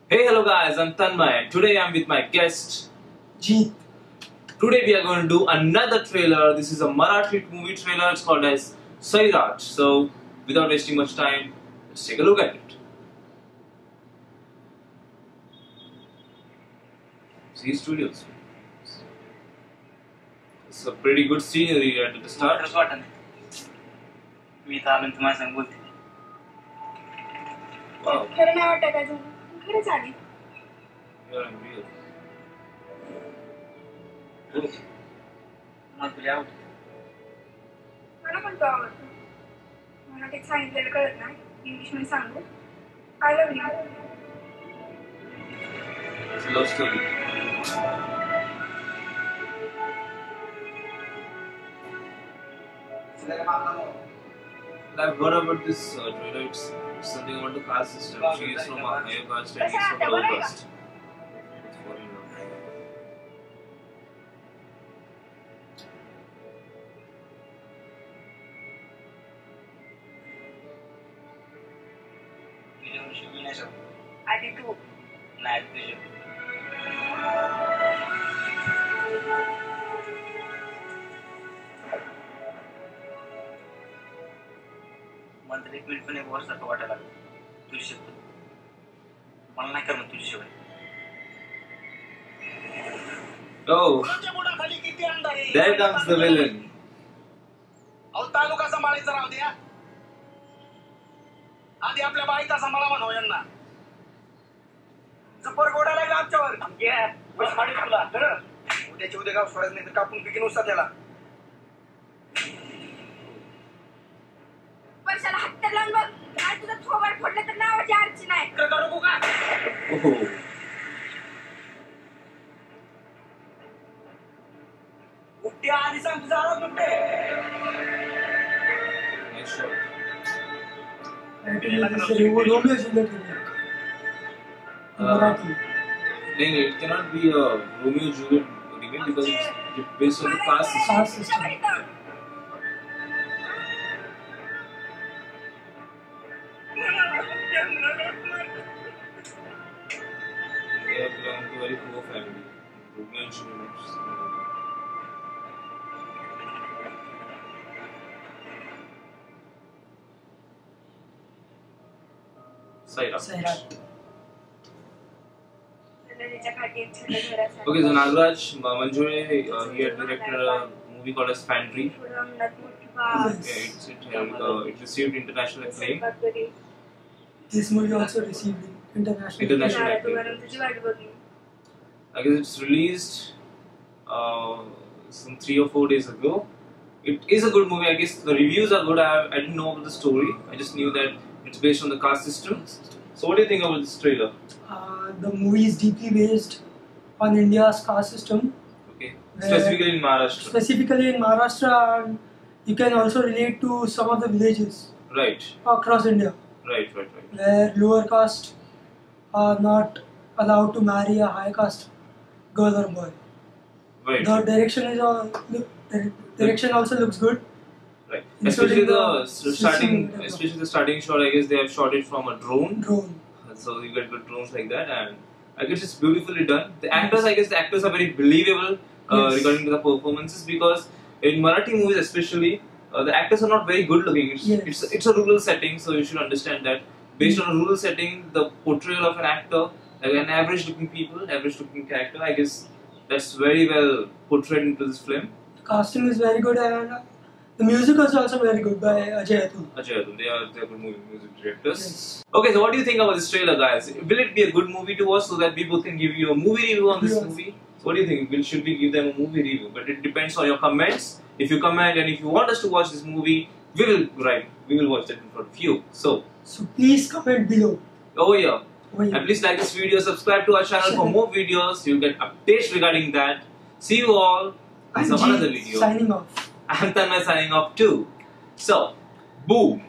Hey, hello guys, I'm Tanmay. Today I'm with my guest Jeet. Today we are going to do another trailer. This is a Marathi movie trailer. It's called as Sairat. So, without wasting much time, let's take a look at it. See Studios. It's a pretty good scenery at the start. Wow. You're unreal. Good. मला पण तो आवडतो. मला ते सांगितलेलं कळत नाही. English मध्ये सांगू. I love you. It's a love story. I've heard about this trailer. It's something about the caste system. She is from a higher caste and he is from a lower caste. It's falling down. आधी तू. मला तर एक minute पण एक वर्षाचं वाटायला लागलं तुझी शब्द मला नाही करणार तुझ्याशिवाय Oh, there comes the villain. Taluka सांभाळायचा राहू द्या आधी आपल्या बाईचा सांभाळा म्हणू यांना जपर गोडा लागला आमच्यावर तुला उद्याची उद्या गाव सोडायचं नाही तर कापून पिकीन उसा त्याला वर्षाला हत्तर लावून बघ. आज तुझं थोबाड फोडलं तर नावाची अर्ची नाही. नको का Oh, उपट्या आधी सांग तुझा आवाज कुठे nice shot. Romeo and Juliet movie. Marathi. No, it cannot be a Romeo and Juliet remake because it's based on the caste system. Caste system. They belong to a very poor family. Romeo and Juliet. Sairat. Sairat. नदीच्या काठी एक छोटं घर असायचं. Okay, so Nagraj Manjure, he had directed a movie called as Pantry. रंगणात मोठी बाग. Yeah, it received international acclaim. स्वयंपाकघरी. This movie also received international. International. मला तू गरम तुझी वाट बघली. I guess it's released some 3 or 4 days ago. It is a good movie. I guess the reviews are good. I didn't know about the story. I just knew that it's based on the caste system. So what do you think about this trailer? The movie is deeply based on India's caste system, Okay, Where- specifically in Maharashtra. specifically in Maharashtra, and you can also relate to some of the villages Right, across India right. where lower caste are not allowed to marry a high caste girl or boy. Right, The direction is the direction also looks good. right. Including Especially the the starting, system. especially the starting shot. I guess they have shot it from a drone. Drone. So you get good drones like that, and I guess it's beautifully done. The actors, I guess the actors are very believable Yes. regarding to the performances because in Marathi movies especially, the actors are not very good looking. Yes. It's a rural setting, so you should understand that. Based on a rural setting, the portrayal of an actor, like an average looking people, average looking character, I guess that's very well portrayed into this film. The casting is very good and the music is also very good by Ajay Atul. Ajay Atul, they are good music directors. Yes. Okay, so what do you think about this trailer, guys? Will it be a good movie to watch so that people can give you a movie review on this Yes. movie? So what do you think? Should we give them a movie review? But it depends on your comments. If you comment and if you want us to watch this movie, we will watch that in front of you. So, please comment below. over here. Over here. And please like this video, subscribe to our channel for more videos. You'll get updates regarding that. See you all in I'm some Jeet another video. signing off. I'm Tanmay signing off too. So, boom.